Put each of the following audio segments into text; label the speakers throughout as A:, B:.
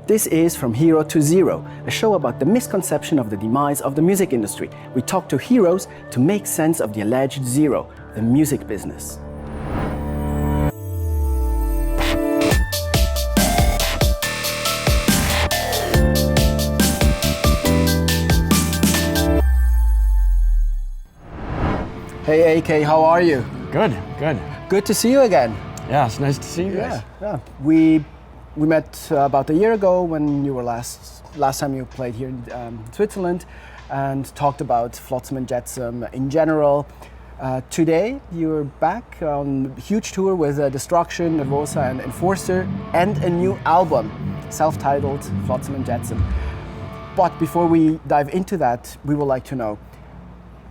A: This is From Hero to Zero, a show about the misconception of the demise of the music industry. We talk to heroes to make sense of the alleged zero, the music business. Hey AK, how are you?
B: Good.
A: Good to see you again.
B: Yeah, it's nice to see you guys.
A: Yeah. We met about a year ago when you were last time you played here in Switzerland and talked about Flotsam Jetsam in general. Today you're back on a huge tour with Destruction, Nervosa and Enforcer and a new album, self-titled Flotsam Jetsam. But before we dive into that, we would like to know,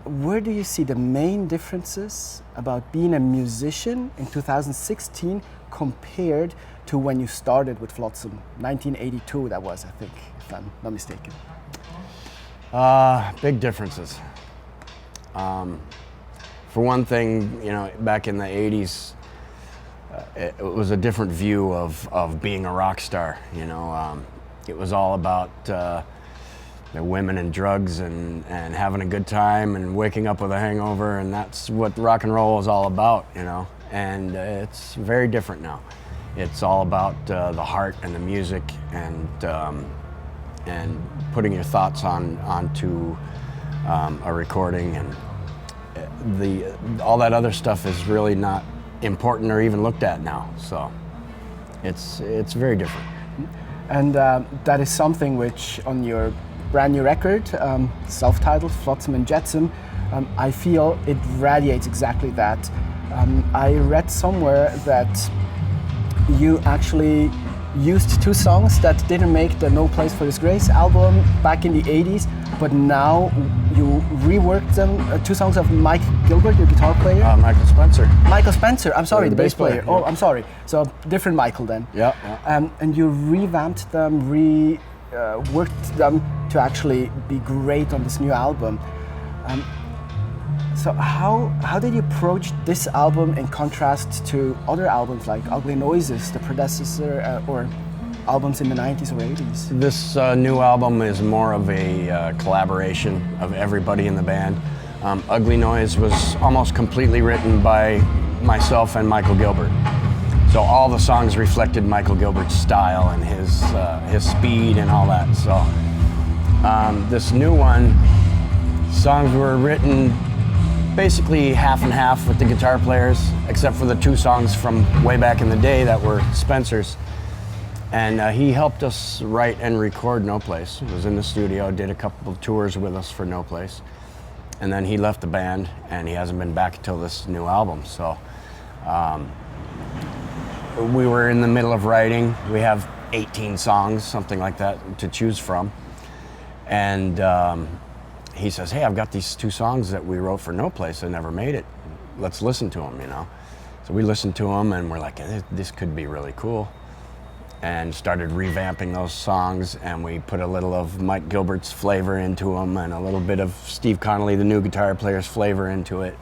A: where do you see the main differences about being a musician in 2016 compared to when you started with Flotsam? 1982 that was, I think, if I'm not mistaken.
B: Big differences. For one thing, back in the 80s, it was a different view of being a rock star. It was all about the women and drugs and having a good time and waking up with a hangover, and that's what rock and roll is all about, and it's very different now. It's all about the heart and the music and putting your thoughts onto a recording, and all that other stuff is really not important or even looked at now, so it's very different.
A: And that is something which on your brand new record, self-titled Flotsam Jetsam, I feel it radiates exactly that. I read somewhere that you actually used two songs that didn't make the No Place for Disgrace album back in the 80s, but now you reworked them, two songs of Mike Gilbert, your guitar player.
B: Michael Spencer.
A: Michael Spencer, I'm sorry, the bass player.
B: Yeah.
A: Oh, I'm sorry. So different Michael then.
B: Yeah.
A: And you revamped them, worked them to actually be great on this new album. So how did you approach this album in contrast to other albums like Ugly Noises, the predecessor, or albums in the 90s or 80s?
B: This new album is more of a collaboration of everybody in the band. Ugly Noise was almost completely written by myself and Michael Gilbert. So all the songs reflected Michael Gilbert's style and his speed and all that. So this new one, songs were written basically half and half with the guitar players, except for the two songs from way back in the day that were Spencer's. And he helped us write and record No Place. He was in the studio, did a couple of tours with us for No Place. And then he left the band, and he hasn't been back until this new album. So we were in the middle of writing. We have 18 songs, something like that, to choose from. And he says, hey, I've got these two songs that we wrote for No Place. I never made it. Let's listen to them, So we listened to them, and we're like, this could be really cool. And started revamping those songs, and we put a little of Mike Gilbert's flavor into them and a little bit of Steve Connolly, the new guitar player's flavor into it.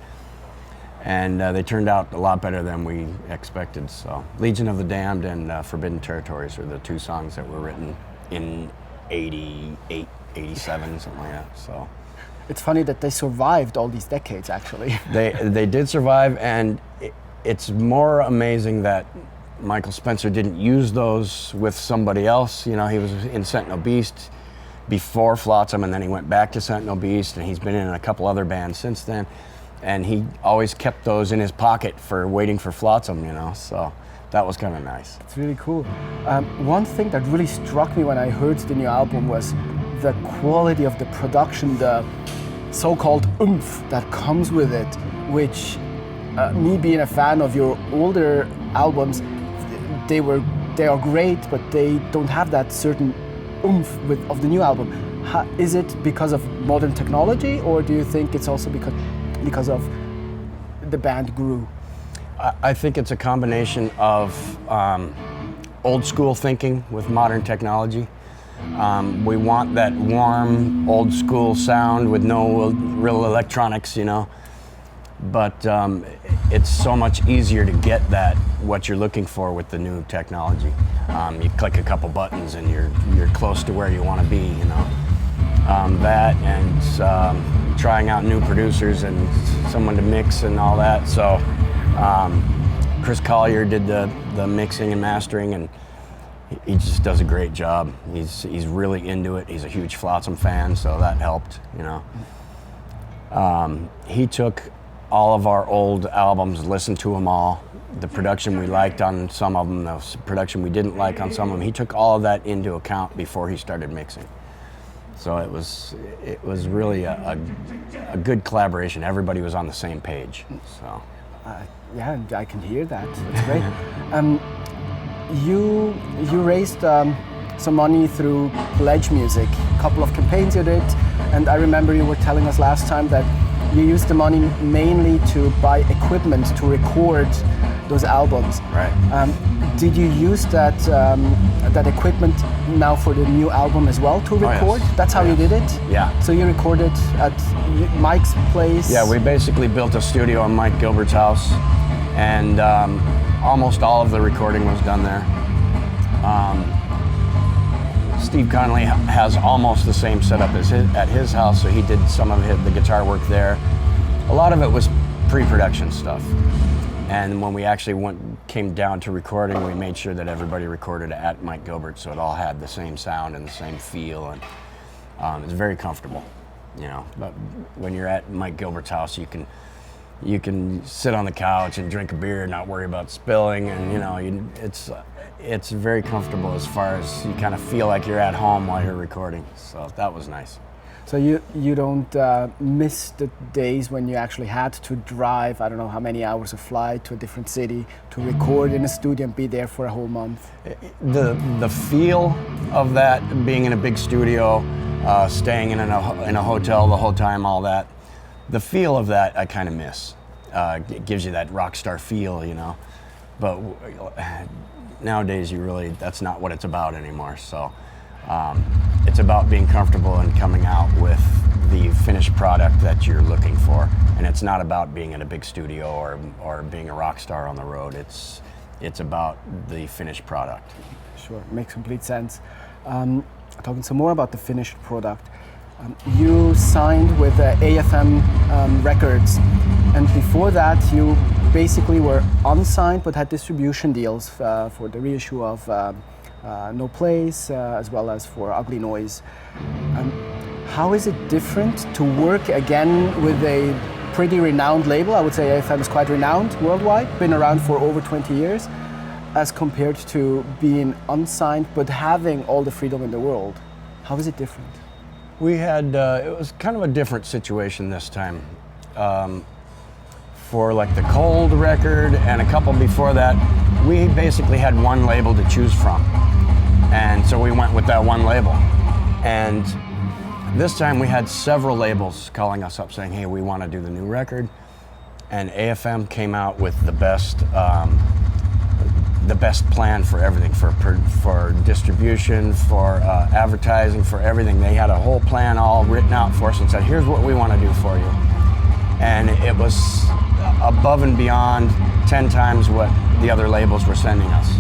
B: And they turned out a lot better than we expected. So Legion of the Damned and Forbidden Territories were the two songs that were written in 88, 87, something like that. So
A: it's funny that they survived all these decades, actually.
B: They did survive, and it's more amazing that Michael Spencer didn't use those with somebody else. He was in Sentinel Beast before Flotsam, and then he went back to Sentinel Beast, and he's been in a couple other bands since then. And he always kept those in his pocket for waiting for Flotsam, so that was kind of nice.
A: It's really cool. One thing that really struck me when I heard the new album was the quality of the production, the so-called oomph that comes with it, which me being a fan of your older albums, they are great, but they don't have that certain oomph of the new album. Is it because of modern technology, or do you think it's also because of the band grew?
B: I think it's a combination of old school thinking with modern technology. We want that warm, old school sound with no real electronics, but it's so much easier to get that what you're looking for with the new technology. You click a couple buttons and you're close to where you want to be, you know. That and trying out new producers and someone to mix and all that. So Chris Collier did the mixing and mastering, and he just does a great job. He's really into it. He's a huge Flotsam fan, so that helped, you know. He took all of our old albums, listened to them all, the production we liked on some of them, the production we didn't like on some of them. He took all of that into account before he started mixing. So it was really a good collaboration. Everybody was on the same page. So
A: yeah, I can hear that. That's great. You raised some money through pledge music. A couple of campaigns you did, and I remember you were telling us last time that you used the money mainly to buy equipment to record those albums.
B: Right.
A: Did you use that that equipment now for the new album as well to record?
B: Oh, yes.
A: That's how you did it?
B: Yeah.
A: So you recorded at Mike's place?
B: Yeah, we basically built a studio in Mike Gilbert's house, and almost all of the recording was done there. Steve Connolly has almost the same setup as at his house, so he did some of the guitar work there. A lot of it was pre-production stuff. And when we actually came down to recording, we made sure that everybody recorded at Mike Gilbert, so it all had the same sound and the same feel, and it's very comfortable, you know. But when you're at Mike Gilbert's house, you can sit on the couch and drink a beer and not worry about spilling, and you know, it's very comfortable as far as you kind of feel like you're at home while you're recording. So that was nice.
A: So you don't miss the days when you actually had to drive, I don't know how many hours of flight to a different city to record in a studio and be there for a whole month?
B: The feel of that, being in a big studio, staying in a hotel the whole time, all that, the feel of that I kind of miss. It gives you that rock star feel, you know. But nowadays that's not what it's about anymore. So it's about being comfortable and coming out with the finished product that you're looking for. And it's not about being in a big studio or being a rock star on the road. It's about the finished product.
A: Sure, makes complete sense. Talking some more about the finished product. You signed with AFM Records, and before that you basically were unsigned but had distribution deals for the reissue of No Place as well as for Ugly Noise. How is it different to work again with a pretty renowned label? I would say AFM is quite renowned worldwide, been around for over 20 years, as compared to being unsigned but having all the freedom in the world. How is it different?
B: We had, it was kind of a different situation this time. For like the Cold record and a couple before that, we basically had one label to choose from. And so we went with that one label. And this time we had several labels calling us up saying, hey, we want to do the new record. And AFM came out with the best plan for everything, for distribution, for advertising, for everything. They had a whole plan all written out for us and said, here's what we want to do for you. And it was above and beyond 10 times what the other labels were sending us.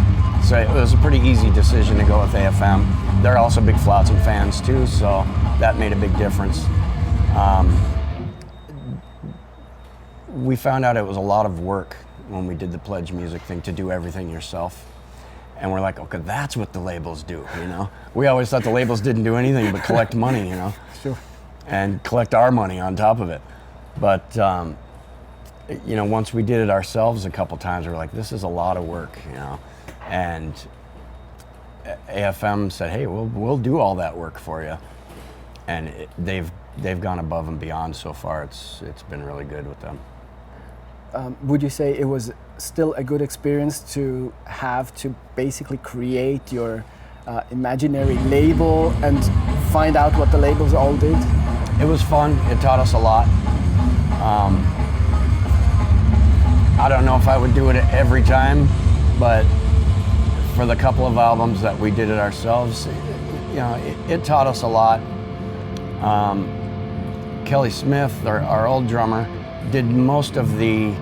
B: So it was a pretty easy decision to go with AFM. They're also big Flotsam fans too, so that made a big difference. We found out it was a lot of work when we did the pledge music thing to do everything yourself. And we're like, okay, that's what the labels do, you know? We always thought the labels didn't do anything but collect money, you know?
A: Sure.
B: And collect our money on top of it. But, you know, once we did it ourselves a couple times, we were like, this is a lot of work, you know? And AFM said, hey, we'll do all that work for you. And they've gone above and beyond so far. It's been really good with them.
A: Would you say it was still a good experience to have to basically create your imaginary label and find out what the labels all did?
B: It was fun. It taught us a lot. I don't know if I would do it every time, but for the couple of albums that we did it ourselves, you know, it taught us a lot. Kelly Smith, our old drummer, did most of the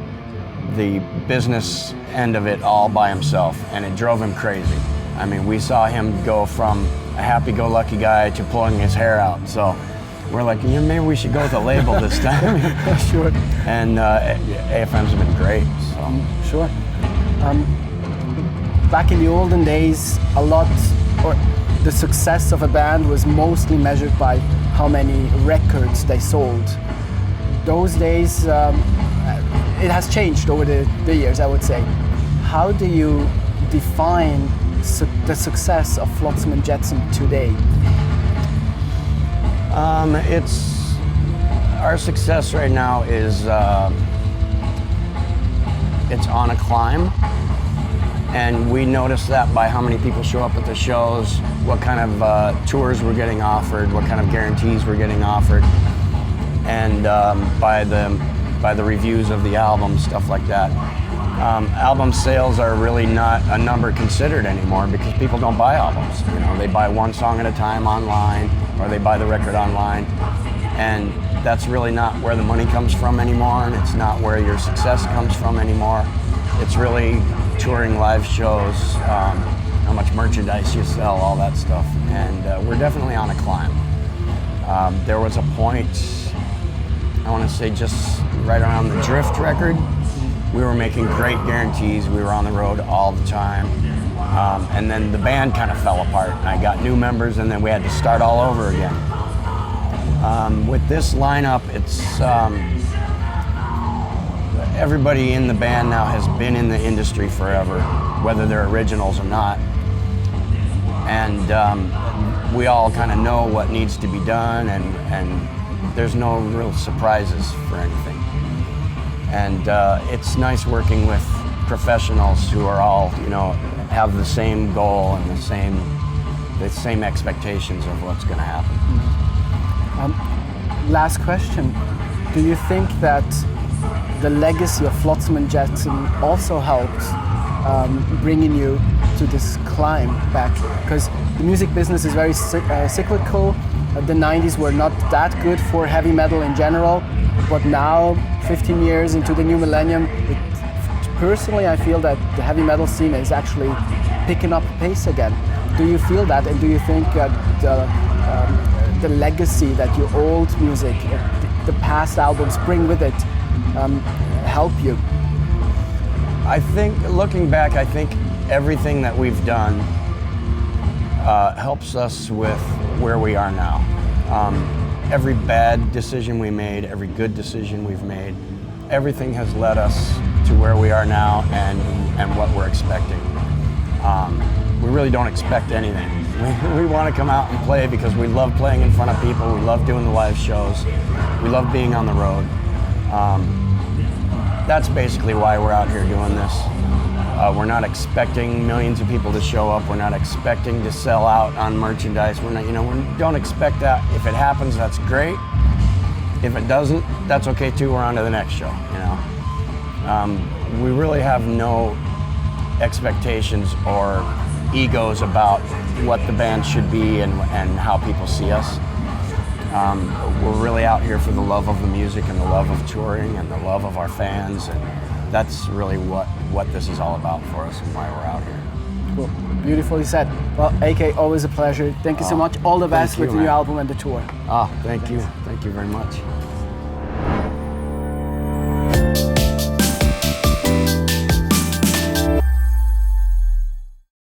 B: business end of it all by himself, and it drove him crazy. I mean, we saw him go from a happy-go-lucky guy to pulling his hair out. So we're like, maybe we should go with a label this time.
A: Sure.
B: And AFM's been great. So.
A: Sure. Back in the olden days, the success of a band was mostly measured by how many records they sold. Those days, it has changed over the years, I would say. How do you define the success of Flotsam Jetsam today?
B: Our success right now is it's on a climb, and we notice that by how many people show up at the shows, what kind of tours we're getting offered, what kind of guarantees we're getting offered, and by the reviews of the album, stuff like that. Album sales are really not a number considered anymore because people don't buy albums. They buy one song at a time online, or they buy the record online, and that's really not where the money comes from anymore, and it's not where your success comes from anymore. It's really touring, live shows, how much merchandise you sell, all that stuff, and we're definitely on a climb. There was a point, I want to say just right around the Drift record, we were making great guarantees. We were on the road all the time. And then the band kind of fell apart. I got new members, and then we had to start all over again. With this lineup, it's everybody in the band now has been in the industry forever, whether they're originals or not. And we all kind of know what needs to be done, and there's no real surprises for anything. And it's nice working with professionals who are all, have the same goal and the same expectations of what's going to happen.
A: Last question. Do you think that the legacy of Flotsam Jetsam also helped bringing you to this climb back? Because the music business is very cyclical. The 90s were not that good for heavy metal in general, but now, 15 years into the new millennium, personally I feel that the heavy metal scene is actually picking up pace again. Do you feel that, and do you think the legacy that your old music, the past albums bring with it, help you?
B: I think, looking back, I think everything that we've done helps us with where we are now. Every bad decision we made, every good decision we've made, everything has led us to where we are now and what we're expecting. We really don't expect anything. We want to come out and play because we love playing in front of people, we love doing the live shows, we love being on the road. That's basically why we're out here doing this. We're not expecting millions of people to show up. We're not expecting to sell out on merchandise. We don't expect that. If it happens, that's great. If it doesn't, that's okay too. We're on to the next show. We really have no expectations or egos about what the band should be and how people see us. We're really out here for the love of the music and the love of touring and the love of our fans, and that's really what this is all about for us and why we're out here.
A: Cool. Beautifully said. Well, AK, always a pleasure. Thank you so much. All the best with the new album and the tour.
B: Thank you. Thank you very much.